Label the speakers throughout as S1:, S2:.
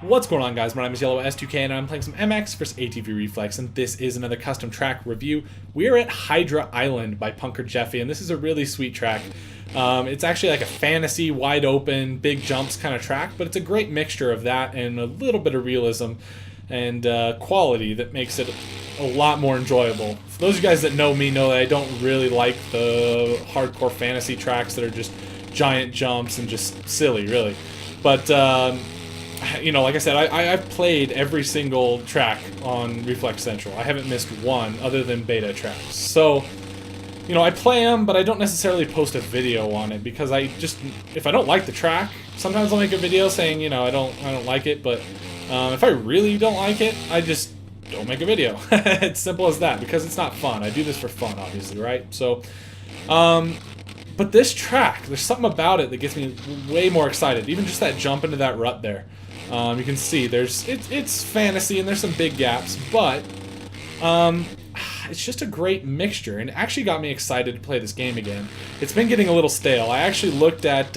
S1: What's going on, guys? My name is Yellow S2K and I'm playing some MX vs ATV REFLEX, and this is another custom track review. We are at Hydra Island by Punker Jeffy, and this is a really sweet track. It's actually like a fantasy, wide open, big jumps kind of track, but it's a great mixture of that and a little bit of realism and quality that makes it a lot more enjoyable. For those of you guys that know me know that I don't really like the hardcore fantasy tracks that are just giant jumps and just silly, really. But you know, like I said, I've played every single track on Reflex Central. I haven't missed one other than beta tracks. So, you know, I play them, but I don't necessarily post a video on it because if I don't like the track, sometimes I'll make a video saying, you know, I don't like it. But if I really don't like it, I just don't make a video. It's simple as that, because it's not fun. I do this for fun, obviously, right? So, but this track, there's something about it that gets me way more excited. Even just that jump into that rut there. You can see it's fantasy and there's some big gaps, but it's just a great mixture, and it actually got me excited to play this game again. It's been getting a little stale. I actually looked at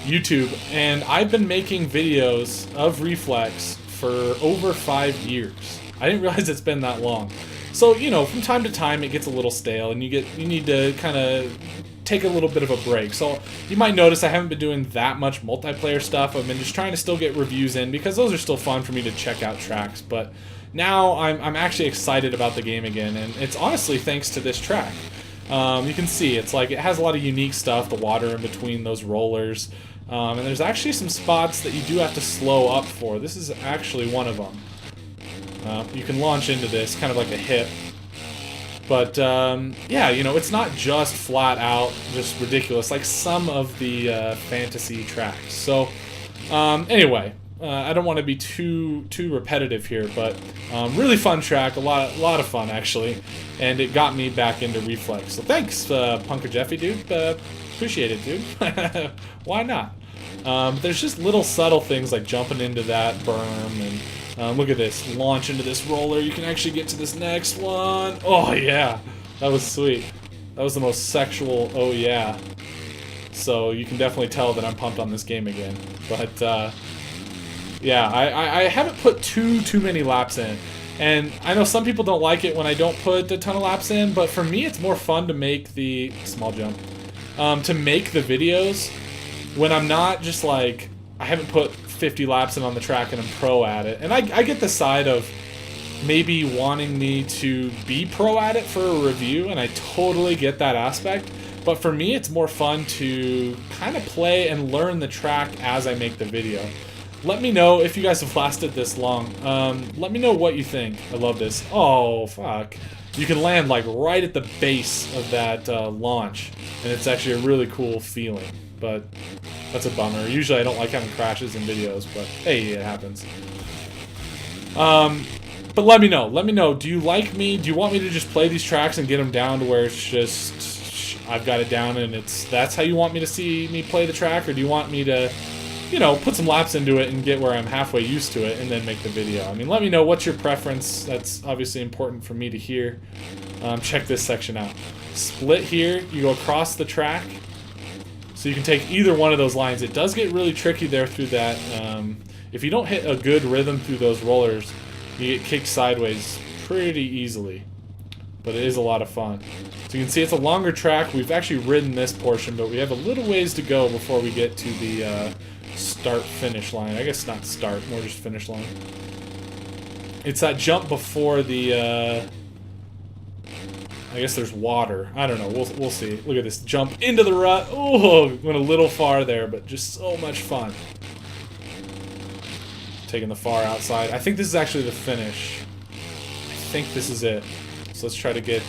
S1: YouTube, and I've been making videos of Reflex for over 5 years. I didn't realize it's been that long. So, you know, from time to time it gets a little stale, and you need to kind of take a little bit of a break. So you might notice I haven't been doing that much multiplayer stuff. I've been just trying to still get reviews in because those are still fun for me to check out tracks. But now I'm actually excited about the game again, and it's honestly thanks to this track. You can see it's like it has a lot of unique stuff, the water in between those rollers, and there's actually some spots that you do have to slow up for. This is actually one of them. You can launch into this kind of like a hip. But, yeah, you know, it's not just flat out, just ridiculous, like some of the fantasy tracks. So, anyway, I don't want to be too repetitive here, but really fun track, a lot of fun, actually, and it got me back into Reflex. So thanks, Punker Jeffy, dude. Appreciate it, dude. Why not? There's just little subtle things like jumping into that berm and... look at this, launch into this roller, you can actually get to this next one. Oh yeah, that was sweet. That was the most sexual oh yeah. So you can definitely tell that I'm pumped on this game again. But yeah, I haven't put too many laps in. And I know some people don't like it when I don't put a ton of laps in, but for me it's more fun to make the small jump. To make the videos when I'm not just like, I haven't put 50 laps in on the track and I'm pro at it. And I get the side of maybe wanting me to be pro at it for a review, and I totally get that aspect. But for me, it's more fun to kind of play and learn the track as I make the video. Let me know if you guys have lasted this long. Let me know what you think. I love this. Oh, fuck. You can land like right at the base of that launch, and it's actually a really cool feeling. But that's a bummer. Usually I don't like having crashes in videos, but hey, it happens. But let me know. Let me know. Do you like me? Do you want me to just play these tracks and get them down to where it's just, I've got it down and that's how you want me to see me play the track? Or do you want me to, you know, put some laps into it and get where I'm halfway used to it and then make the video? I mean, let me know what's your preference. That's obviously important for me to hear. Check this section out. Split here. You go across the track. So you can take either one of those lines. It does get really tricky there through that. If you don't hit a good rhythm through those rollers, you get kicked sideways pretty easily. But it is a lot of fun. So you can see it's a longer track. We've actually ridden this portion, but we have a little ways to go before we get to the start-finish line. I guess not start, more just finish line. It's that jump before the... I guess there's water. I don't know. We'll see. Look at this jump into the rut. Oh, went a little far there, but just so much fun. Taking the far outside. I think this is actually the finish. I think this is it. So let's try to get...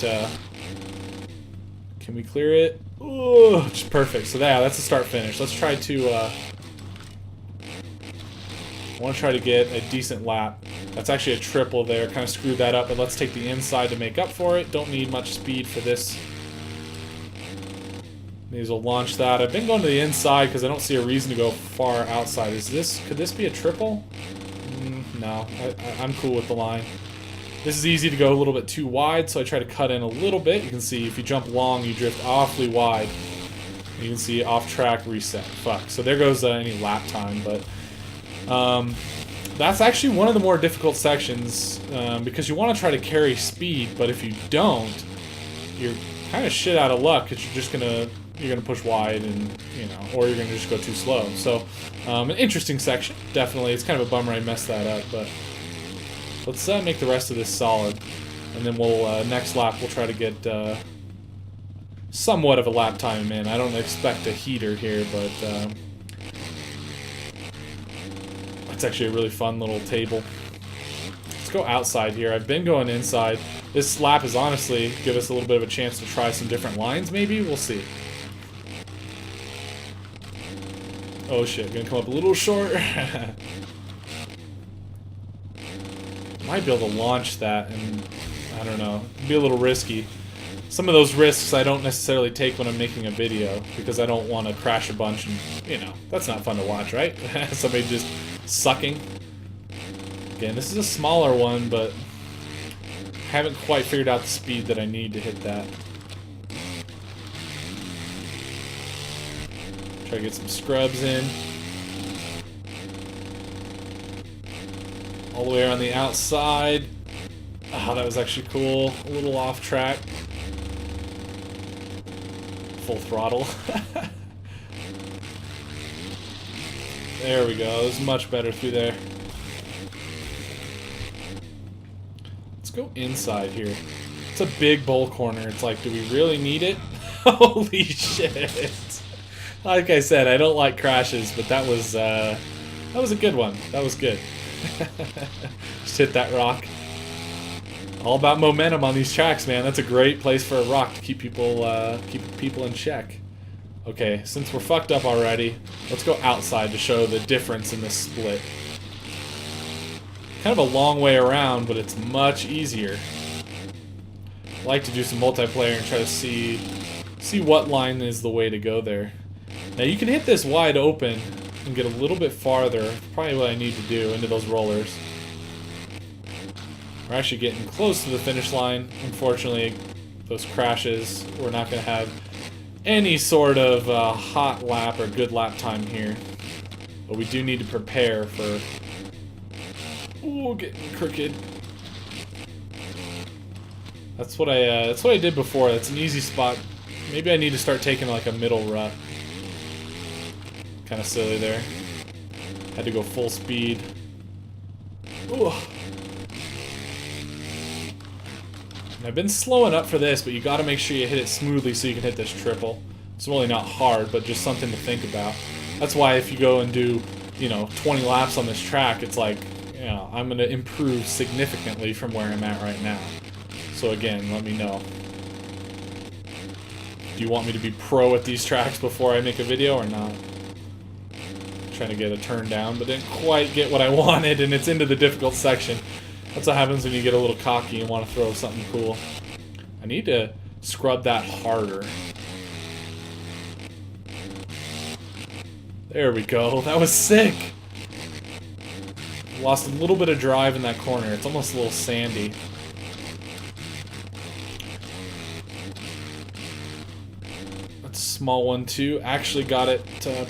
S1: can we clear it? Oh, just perfect. So yeah, that's the start finish. Let's try to... I want to try to get a decent lap. That's actually a triple there. Kind of screwed that up, but let's take the inside to make up for it. Don't need much speed for this. May as well launch that. I've been going to the inside because I don't see a reason to go far outside. Could this be a triple? No, I'm cool with the line. This is easy to go a little bit too wide, so I try to cut in a little bit. You can see if you jump long, you drift awfully wide. You can see off track reset. Fuck. So there goes any lap time, but That's actually one of the more difficult sections because you want to try to carry speed, but if you don't, you're kind of shit out of luck because you're gonna push wide and or you're gonna just go too slow. So an interesting section, definitely. It's kind of a bummer I messed that up, but let's make the rest of this solid, and then we'll next lap we'll try to get somewhat of a lap time in. I don't expect a heater here, but it's actually a really fun little table. Let's go outside here. I've been going inside. This lap is honestly give us a little bit of a chance to try some different lines, maybe? We'll see. Oh shit, gonna come up a little short. Might be able to launch that, and I don't know, it'd be a little risky. Some of those risks I don't necessarily take when I'm making a video, because I don't want to crash a bunch and, that's not fun to watch, right? Somebody just sucking. Again, this is a smaller one, but haven't quite figured out the speed that I need to hit that. Try to get some scrubs in. All the way around the outside. Oh, that was actually cool. A little off track. Full throttle. There we go. It was much better through there. Let's go inside here. It's a big bowl corner. It's like, do we really need it? Holy shit. Like I said, I don't like crashes, but that was a good one. That was good. Just hit that rock. All about momentum on these tracks, man. That's a great place for a rock to keep people in check. Okay, since we're fucked up already, let's go outside to show the difference in this split. Kind of a long way around, but it's much easier. I like to do some multiplayer and try to see what line is the way to go there. Now you can hit this wide open and get a little bit farther, probably what I need to do, into those rollers. We're actually getting close to the finish line. Unfortunately, those crashes, we're not going to have any sort of hot lap or good lap time here. But we do need to prepare for... Ooh, getting crooked. That's what I did before. That's an easy spot. Maybe I need to start taking like a middle rut. Kind of silly there. Had to go full speed. Ooh. And I've been slowing up for this, but you got to make sure you hit it smoothly so you can hit this triple. It's really not hard, but just something to think about. That's why if you go and do, 20 laps on this track, it's like, I'm going to improve significantly from where I'm at right now. So again, let me know. Do you want me to be pro at these tracks before I make a video or not? Trying to get a turn down, but didn't quite get what I wanted, and it's into the difficult section. That's what happens when you get a little cocky and want to throw something cool. I need to scrub that harder. There we go. That was sick. Lost a little bit of drive in that corner. It's almost a little sandy. That's a small one too. Actually got it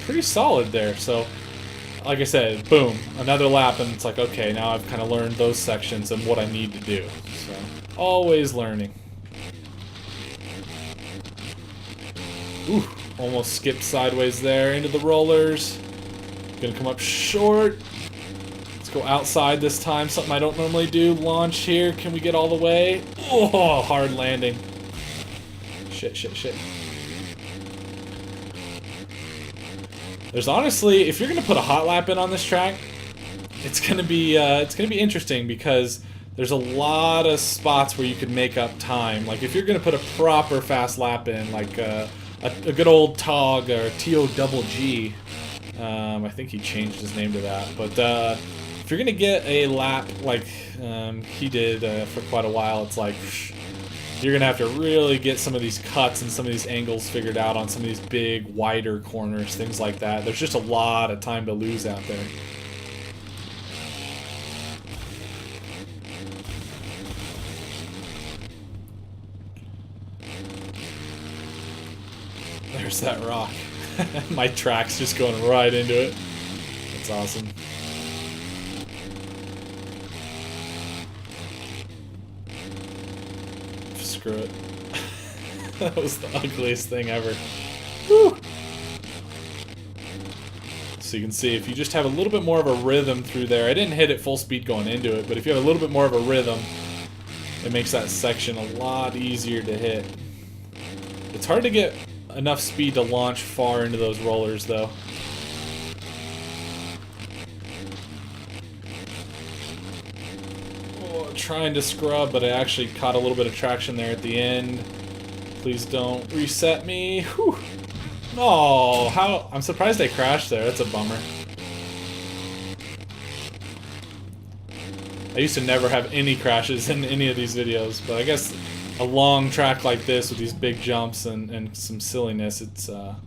S1: pretty solid there. So, like I said, boom, another lap, and it's like, okay, now I've kind of learned those sections and what I need to do. So, always learning. Ooh, almost skipped sideways there into the rollers. Gonna come up short. Let's go outside this time, something I don't normally do. Launch here, can we get all the way? Oh, hard landing. Shit, shit, shit. There's honestly, if you're gonna put a hot lap in on this track, it's gonna be interesting because there's a lot of spots where you could make up time. Like if you're gonna put a proper fast lap in, like a good old TOG or TOGG, I think he changed his name to that. But if you're gonna get a lap like he did for quite a while, it's like you're gonna have to really get some of these cuts and some of these angles figured out on some of these big, wider corners, things like that. There's just a lot of time to lose out there. There's that rock. My track's just going right into it. That's awesome. screw it. That was the ugliest thing ever. Whew. So you can see if you just have a little bit more of a rhythm through there. I didn't hit it full speed going into it, but if you have a little bit more of a rhythm, it makes that section a lot easier to hit. It's hard to get enough speed to launch far into those rollers though. Oh, trying to scrub, but I actually caught a little bit of traction there at the end. Please don't reset me. Whew. Oh, how? I'm surprised I crashed there. That's a bummer. I used to never have any crashes in any of these videos, but I guess a long track like this with these big jumps and some silliness, it's gonna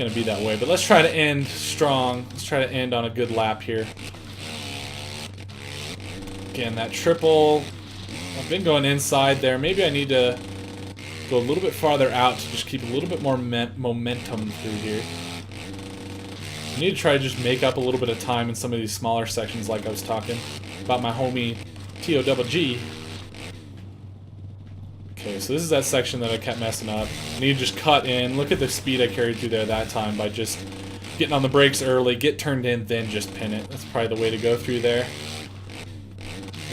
S1: be that way. But let's try to end strong. Let's try to end on a good lap here. Again, that triple. I've been going inside there. Maybe I need to go a little bit farther out to just keep a little bit more momentum through here. I need to try to just make up a little bit of time in some of these smaller sections like I was talking about my homie TOGG. Okay, so this is that section that I kept messing up. I need to just cut in. Look at the speed I carried through there that time by just getting on the brakes early, get turned in, then just pin it. That's probably the way to go through there.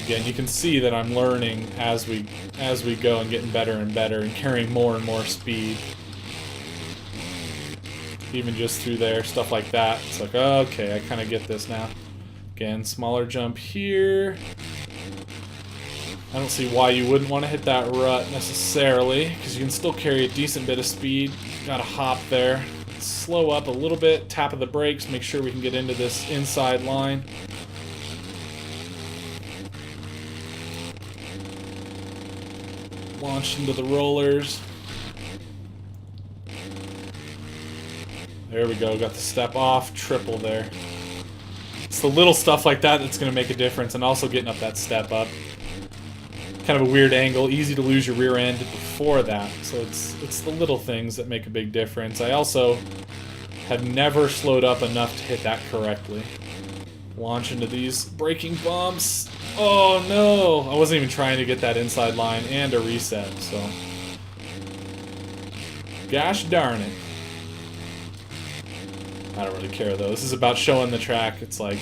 S1: Again, you can see that I'm learning as we go and getting better and better and carrying more and more speed. Even just through there, stuff like that. It's like, okay, I kind of get this now. Again, smaller jump here. I don't see why you wouldn't want to hit that rut necessarily, because you can still carry a decent bit of speed. Gotta hop there. Slow up a little bit, tap of the brakes, make sure we can get into this inside line. Launch into the rollers. There we go, got the step off, triple there. It's the little stuff like that that's going to make a difference, and also getting up that step up. Kind of a weird angle, easy to lose your rear end before that, so it's the little things that make a big difference. I also have never slowed up enough to hit that correctly. Launch into these braking bumps. Oh no! I wasn't even trying to get that inside line and a reset, so... Gosh darn it. I don't really care though. This is about showing the track. It's like,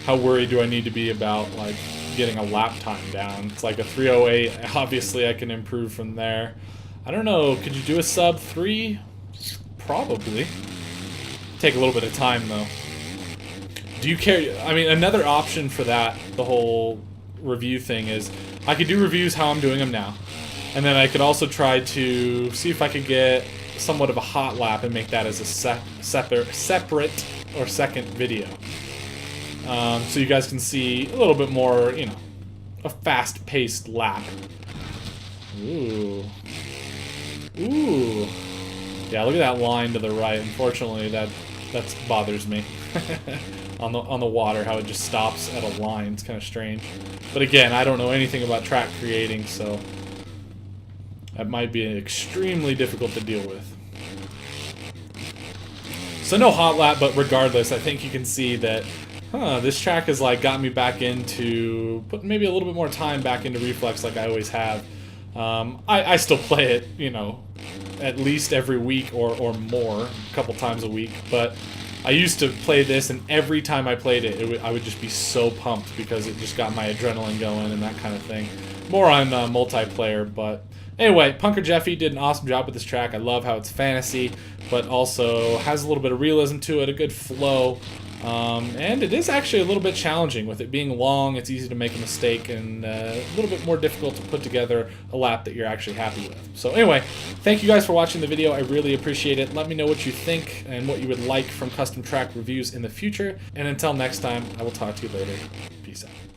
S1: how worried do I need to be about like getting a lap time down? It's like a 3:08. Obviously I can improve from there. I don't know, could you do a sub 3? Probably. Take a little bit of time though. Do you care? I mean, another option for that, the whole review thing, is I could do reviews how I'm doing them now, and then I could also try to see if I could get somewhat of a hot lap and make that as a separate or second video, so you guys can see a little bit more, you know, a fast-paced lap. Ooh, ooh, yeah. Look at that line to the right. Unfortunately, that bothers me. on the water, how it just stops at a line. It's kind of strange. But again, I don't know anything about track creating, so that might be extremely difficult to deal with. So no hot lap, but regardless, I think you can see that, this track has like got me back into putting maybe a little bit more time back into Reflex like I always have. I still play it, you know, at least every week or more, a couple times a week, but I used to play this, and every time I played it, I would just be so pumped because it just got my adrenaline going and that kind of thing. More on multiplayer, but anyway, Punker Jeffy did an awesome job with this track. I love how it's fantasy, but also has a little bit of realism to it, a good flow. And it is actually a little bit challenging. With it being long, it's easy to make a mistake, and a little bit more difficult to put together a lap that you're actually happy with. So anyway, thank you guys for watching the video. I really appreciate it. Let me know what you think and what you would like from custom track reviews in the future. And until next time, I will talk to you later. Peace out.